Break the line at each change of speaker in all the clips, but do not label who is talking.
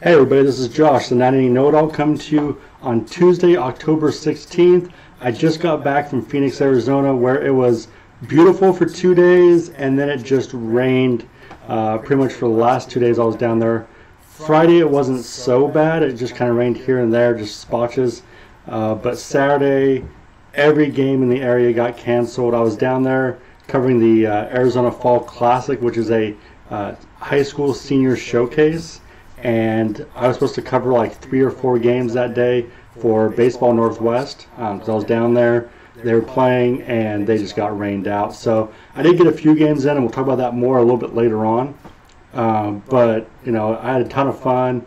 Hey everybody, this is Josh, the 980 Know-It-All, coming to you on Tuesday, October 16th. I just got back from Phoenix, Arizona, where it was beautiful for 2 days, and then it just rained pretty much for the last 2 days I was down there. Friday it wasn't so bad, it just kind of rained here and there, just spotches. But Saturday, every game in the area got canceled. I was down there covering the Arizona Fall Classic, which is a high school senior showcase. And I was supposed to cover like 3 or 4 games that day for Baseball Northwest, because I was down there. They were playing and they just got rained out. So I did get a few games in, and we'll talk about that more a little bit later on. But you know, I had a ton of fun.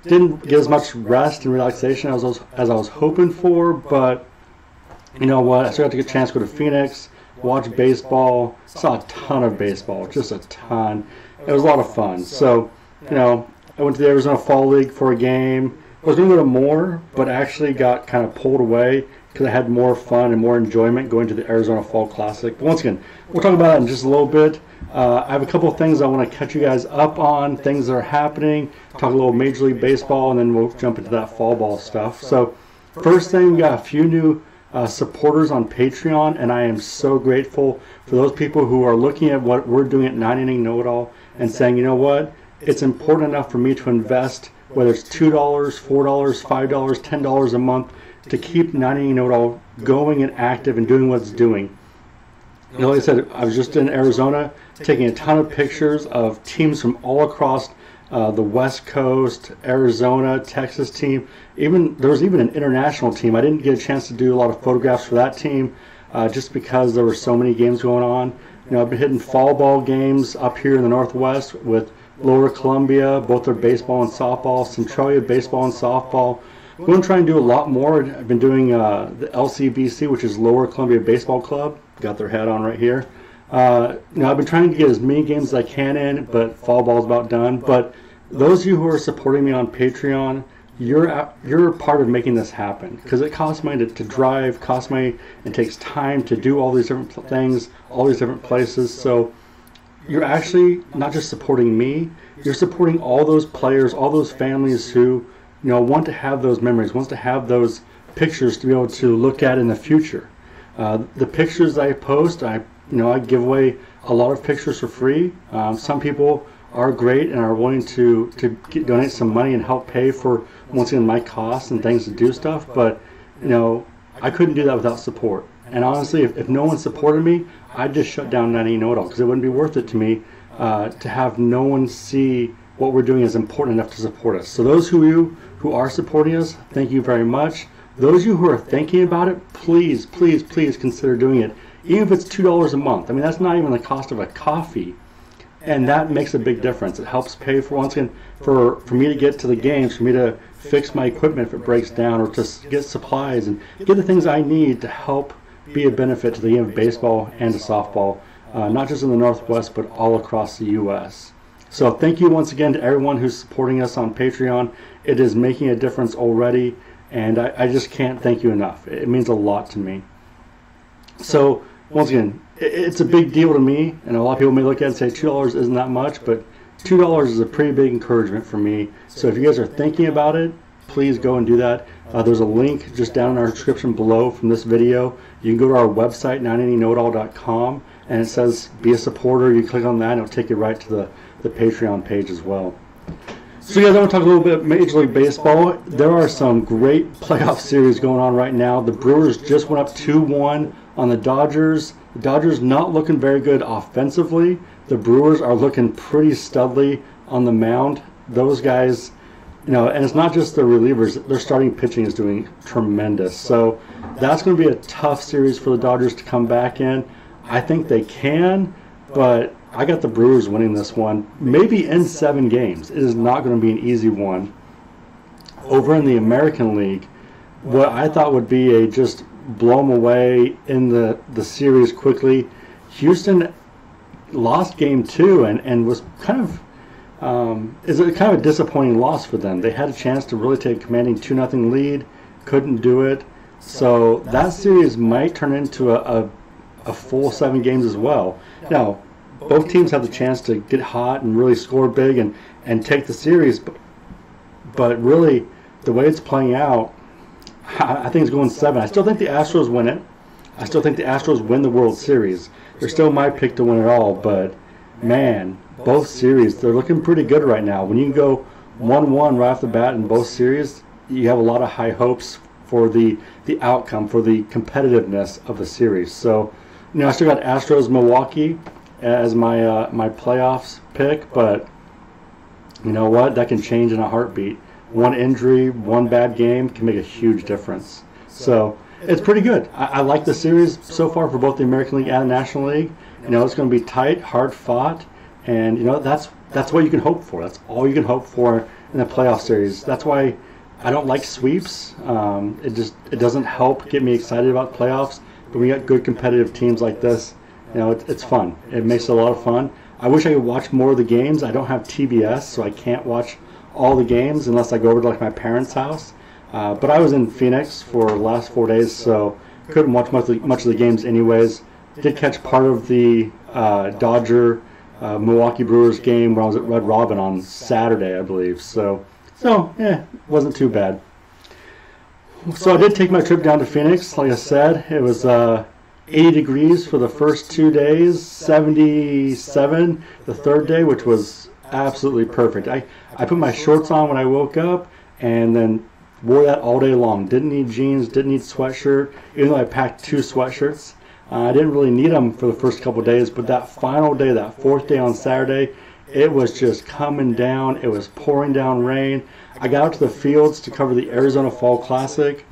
Didn't get as much rest and relaxation as I was hoping for, but you know what? I still got to get a chance to go to Phoenix, watch baseball. Saw a ton of baseball, just a ton. It was a lot of fun. So you know, I went to the Arizona Fall League for a game. I was going to go to more, but actually got kind of pulled away because I had more fun and more enjoyment going to the Arizona Fall Classic. But once again, we'll talk about that in just a little bit. I have a couple of things I want to catch you guys up on, things that are happening, talk a little Major League Baseball, and then we'll jump into that fall ball stuff. So first thing, we got a few new supporters on Patreon, and I am so grateful for those people who are looking at what we're doing at 980 Know-It-All and saying, you know what? It's important enough for me to invest, whether it's $2, $4, $5, $10 a month, to keep 980 Know-It-All going and active and doing what it's doing. You know, like I said, I was just in Arizona taking a ton of pictures of teams from all across the West Coast, Arizona, Texas team. There was even an international team. I didn't get a chance to do a lot of photographs for that team just because there were so many games going on. You know, I've been hitting fall ball games up here in the Northwest with Lower Columbia, both their baseball and softball, Centralia baseball and softball. I'm going to try and do a lot more. I've been doing the LCBC, which is Lower Columbia Baseball Club. Got their hat on right here. You know, I've been trying to get as many games as I can in, but fall ball's about done. But those of you who are supporting me on Patreon, you're part of making this happen, because it costs money to drive, costs money, and takes time to do all these different things, all these different places. So you're actually not just supporting me, you're supporting all those players, all those families who, you know, want to have those memories, want to have those pictures to be able to look at in the future. The pictures I post, I give away a lot of pictures for free. Some people are great and are willing to donate some money and help pay for, once again, my costs and things to do stuff, but you know, I couldn't do that without support. And honestly, if no one supported me, I'd just shut down 980 Know-It-All, because it wouldn't be worth it to me to have no one see what we're doing is important enough to support us. So those who are supporting us, thank you very much. Those of you who are thinking about it, please, please, please consider doing it. Even if it's $2 a month. I mean, that's not even the cost of a coffee. And that makes a big difference. It helps pay for, once again, for me to get to the games, for me to fix my equipment if it breaks down, or to get supplies and get the things I need to help be a benefit to the game of baseball and to softball, not just in the Northwest, but all across the U.S. So thank you once again to everyone who's supporting us on Patreon. It is making a difference already, and I just can't thank you enough. It means a lot to me. So once again, it's a big deal to me, and a lot of people may look at it and say $2 isn't that much, but $2 is a pretty big encouragement for me. So if you guys are thinking about it, please go and do that. There's a link just down in our description below from this video. You can go to our website, 980knowitall.com, and it says be a supporter. You click on that and it'll take you right to the Patreon page as well. So guys, I want to talk a little bit about Major League Baseball. There are some great playoff series going on right now. The Brewers just went up 2-1 on the Dodgers. The Dodgers not looking very good offensively. The Brewers are looking pretty studly on the mound. Those guys, you know, and it's not just the relievers. Their starting pitching is doing tremendous. So that's going to be a tough series for the Dodgers to come back in. I think they can, but I got the Brewers winning this one, maybe in 7 games. It is not going to be an easy one. Over in the American League, what I thought would be a just blow them away in the series quickly, Houston lost game 2 and was kind of is a kind of a disappointing loss for them. They had a chance to really take a commanding 2-0 lead, couldn't do it. So that series might turn into a full 7 games as well. Now, both teams have the chance to get hot and really score big and take the series, But really, the way it's playing out, I think it's going 7. I still think the Astros win it. I still think the Astros win the World Series. They're still my pick to win it all, but man, both series, they're looking pretty good right now. When you can go 1-1 right off the bat in both series, you have a lot of high hopes for the outcome, for the competitiveness of the series. So, I still got Astros Milwaukee as my my playoffs pick, but you know what? That can change in a heartbeat. One injury, one bad game can make a huge difference. So it's pretty good. I like the series so far for both the American League and the National League. It's going to be tight, hard fought, and that's what you can hope for. That's all you can hope for in the playoff series. That's why I don't like sweeps. It doesn't help get me excited about playoffs. But when you got good competitive teams like this, it's fun. It makes it a lot of fun. I wish I could watch more of the games. I don't have TBS, so I can't watch all the games unless I go over to my parents' house. But I was in Phoenix for the last 4 days, so couldn't watch much of the games anyways. Did catch part of the Dodger Milwaukee Brewers game when I was at Red Robin on Saturday, I believe. So wasn't too bad. So I did take my trip down to Phoenix. Like I said, it was 80 degrees for the first 2 days, 77 the third day, which was absolutely perfect. I put my shorts on when I woke up and then wore that all day long. Didn't need jeans, didn't need sweatshirt, even though I packed 2 sweatshirts. I didn't really need them for the first couple of days, but that final day, that 4th day on Saturday, it was just coming down. It was pouring down rain. I got out to the fields to cover the Arizona Fall Classic.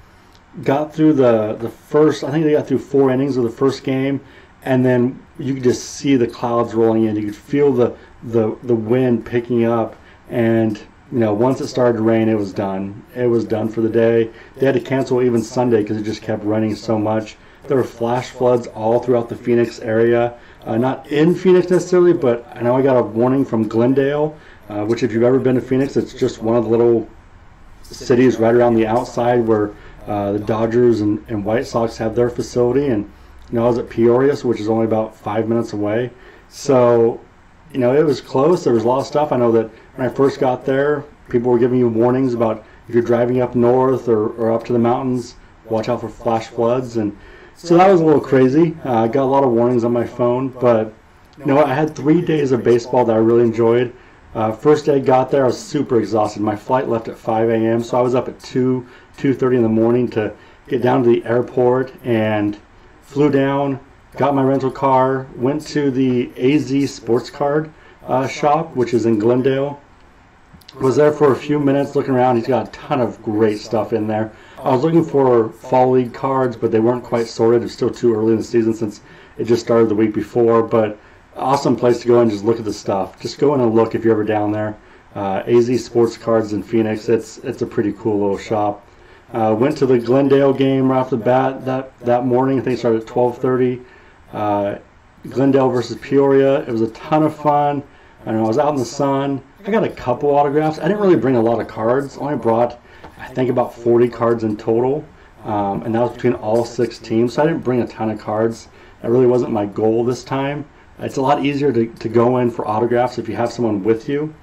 Got through the first, I think they got through 4 innings of the first game, and then you could just see the clouds rolling in. You could feel the wind picking up, and once it started to rain, it was done. It was done for the day. They had to cancel even Sunday because it just kept raining so much. There were flash floods all throughout the Phoenix area. Not in Phoenix necessarily, but I know I got a warning from Glendale, which if you've ever been to Phoenix, it's just one of the little cities right around the outside where the Dodgers and White Sox have their facility. And I was at Peoria, which is only about 5 minutes away. So, it was close. There was a lot of stuff. I know that when I first got there, people were giving you warnings about if you're driving up north or up to the mountains, watch out for flash floods. And so that was a little crazy. I got a lot of warnings on my phone, but I had 3 days of baseball that I really enjoyed. First day I got there, I was super exhausted. My flight left at 5 a.m., so I was up at 2:30 in the morning to get down to the airport and flew down, got my rental car, went to the AZ Sports Card shop, which is in Glendale. Was there for a few minutes looking around. He's got a ton of great stuff in there. I was looking for Fall League cards, but they weren't quite sorted. It's still too early in the season since it just started the week before. But awesome place to go and just look at the stuff. Just go in and look if you're ever down there. AZ Sports Cards in Phoenix. It's a pretty cool little shop. Went to the Glendale game right off the bat that morning. I think it started at 12:30. Glendale versus Peoria. It was a ton of fun. I was out in the sun. I got a couple autographs. I didn't really bring a lot of cards. I only brought, I think, about 40 cards in total. And that was between all 6 teams. So I didn't bring a ton of cards. That really wasn't my goal this time. It's a lot easier to go in for autographs if you have someone with you,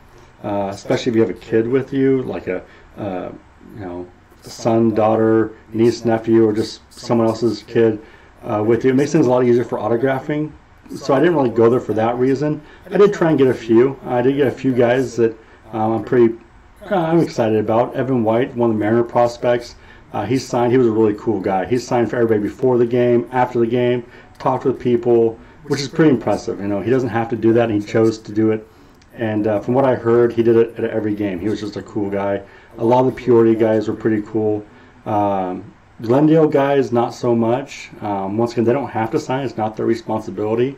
especially if you have a kid with you, like a son, daughter, niece, nephew, or just someone else's kid with you. It makes things a lot easier for autographing. So I didn't really go there for that reason. I did try and get a few. I did get a few guys that I'm excited about. Evan White, one of the Mariner prospects. He signed. He was a really cool guy. He signed for everybody before the game, after the game, talked with people, which is pretty impressive. He doesn't have to do that, and he chose to do it. And from what I heard, he did it at every game. He was just a cool guy. A lot of the Peoria guys were pretty cool. Glendale guys, not so much. Once again, they don't have to sign. It's not their responsibility.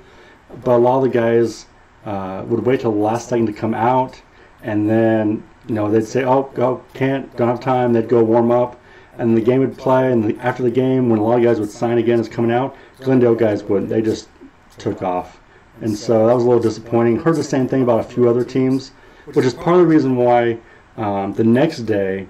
But a lot of the guys would wait till the last second to come out, and then they'd say, "Oh, can't, don't have time." They'd go warm up, and the game would play. And after the game, when a lot of guys would sign again as coming out, Glendale guys wouldn't. They just took off, and so that was a little disappointing. Heard the same thing about a few other teams, which is part of the reason why the next day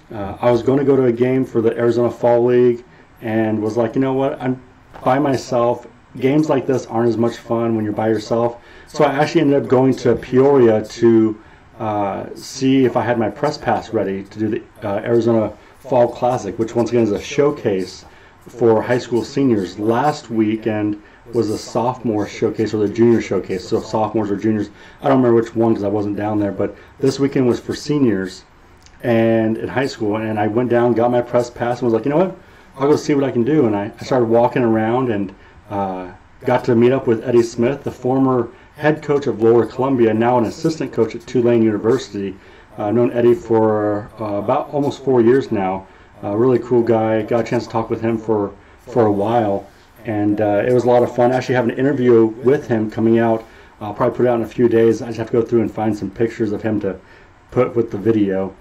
I was going to go to a game for the Arizona Fall League, and was like, you know what, I'm by myself. Games like this aren't as much fun when you're by yourself. So I actually ended up going to Peoria to see if I had my press pass ready to do the Arizona Fall Classic, which once again is a showcase for high school seniors. Last weekend was a sophomore showcase or the junior showcase, so sophomores or juniors. I don't remember which one because I wasn't down there, but this weekend was for seniors and in high school. And I went down, got my press pass, and was like, you know what? I'll go see what I can do. And I started walking around and got to meet up with Eddie Smith, the former head coach of Lower Columbia, now an assistant coach at Tulane University. Known Eddie for about almost 4 years now. Really cool guy. Got a chance to talk with him for a while, and it was a lot of fun. Actually have an interview with him coming out. I'll probably put it out in a few days. I just have to go through and find some pictures of him to put with the video.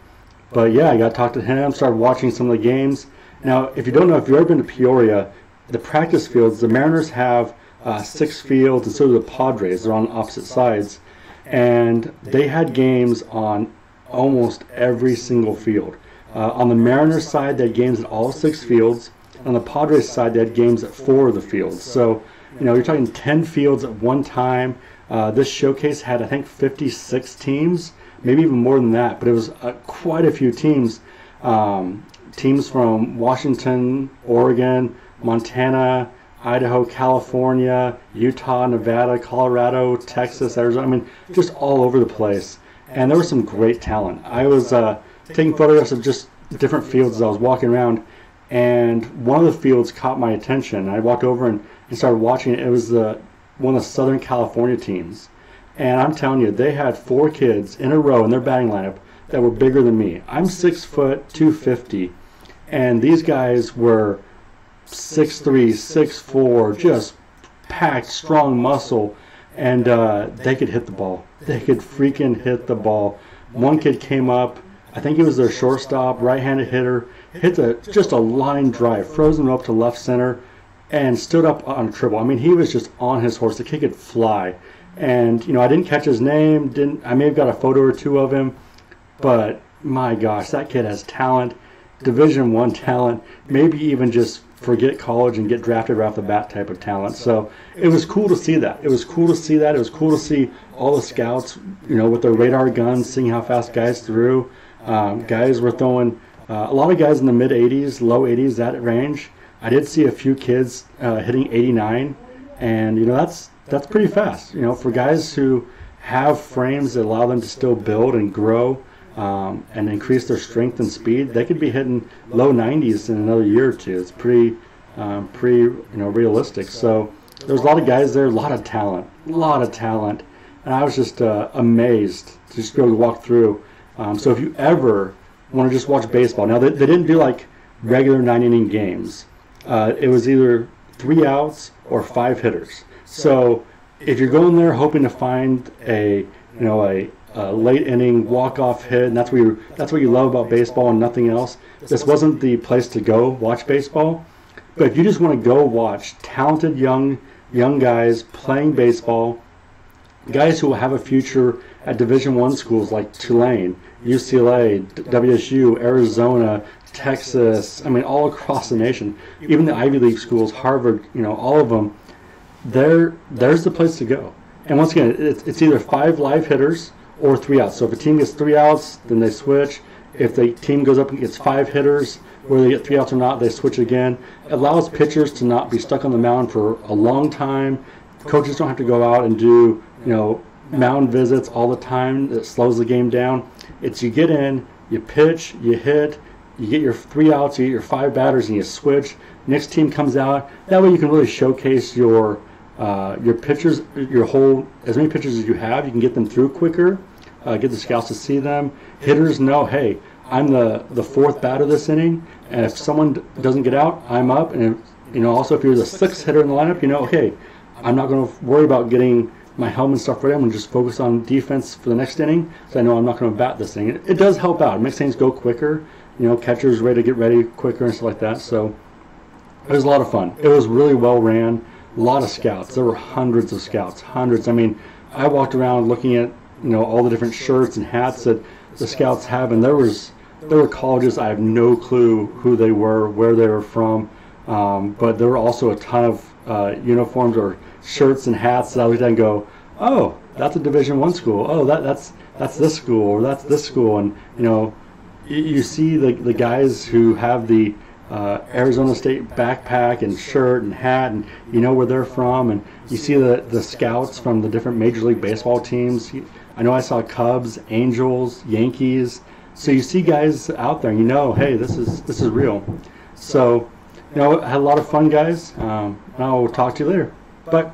But yeah, I got to talk to him, started watching some of the games. Now, if you don't know, if you've ever been to Peoria, the practice fields, the Mariners have 6 fields, and so do the Padres. They're on opposite sides. And they had games on almost every single field. On the Mariners side, they had games at all 6 fields. On the Padres side, they had games at 4 of the fields. So, you're talking 10 fields at one time. This showcase had, I think, 56 teams, maybe even more than that. But it was quite a few teams. Teams from Washington, Oregon, Montana, Idaho, California, Utah, Nevada, Colorado, Texas, Arizona. I mean, just all over the place. And there was some great talent. I was taking photographs of just different fields as I was walking around, and one of the fields caught my attention. I walked over and started watching it. It was one of the Southern California teams. And I'm telling you, they had 4 kids in a row in their batting lineup that were bigger than me. I'm 6 foot, 250, and these guys were 6'3", 6'4", just packed, strong muscle, and they could hit the ball. They could freaking hit the ball. One kid came up, I think he was their shortstop, right-handed hitter, hit just a line drive, frozen up to left center, and stood up on a triple. I mean, he was just on his horse. The kid could fly. And, I didn't catch his name. I may have got a photo or 2 of him, but my gosh, that kid has talent, Division I talent, maybe even just forget college and get drafted right off the bat type of talent. So it was cool to see that. It was cool to see all the scouts, with their radar guns, seeing how fast guys threw. Guys were throwing, a lot of guys in the mid-80s, low 80s, that range. I did see a few kids hitting 89, and that's pretty fast. For guys who have frames that allow them to still build and grow and increase their strength and speed, they could be hitting low 90s in another year or 2. It's pretty realistic. So there's a lot of guys there, a lot of talent, and I was just amazed to just be able to walk through. So if you ever want to just watch baseball, now they didn't do like regular 9-inning games. It was either 3 outs or 5 hitters. So if you're going there hoping to find a late inning walk-off hit, and that's what you love about baseball and nothing else, this wasn't the place to go watch baseball. But if you just want to go watch talented young guys playing baseball, guys who will have a future at Division I schools like Tulane, UCLA, WSU, Arizona, Texas, all across the nation, even the Ivy League schools, Harvard, all of them, there's the place to go. And once again, it's either 5 live hitters or 3 outs. So if a team gets 3 outs, then they switch. If the team goes up and gets 5 hitters, whether they get 3 outs or not, they switch again. It allows pitchers to not be stuck on the mound for a long time. Coaches don't have to go out and do, mound visits all the time. It slows the game down. It's you get in, you pitch, you hit, you get your 3 outs, you get your 5 batters, and you switch. Next team comes out. That way you can really showcase your pitchers, as many pitchers as you have. You can get them through quicker, get the scouts to see them. Hitters know, hey, I'm the 4th batter this inning, and if someone doesn't get out, I'm up. And also if you're the 6th hitter in the lineup, okay, I'm not going to worry about getting my helmet and stuff ready. I'm going to just focus on defense for the next inning, so I know I'm not going to bat this inning. It does help out. It makes things go quicker. Catchers ready to get ready quicker and stuff like that. So it was a lot of fun. It was really well ran. A lot of scouts. There were hundreds of scouts. Hundreds. I walked around looking at all the different shirts and hats that the scouts have, and there were colleges I have no clue who they were, where they were from, but there were also a ton of uniforms or shirts and hats that I looked at and go, oh, that's a Division I school. Oh, that's that's this school or that's this school, and you know, you see the guys who have the Arizona State backpack and shirt and hat, and you know where they're from, and you see the scouts from the different Major League Baseball teams. I know I saw Cubs, Angels, Yankees. So you see guys out there, and you know, hey, this is real. So, you know, I had a lot of fun, guys. And I'll talk to you later. Bye.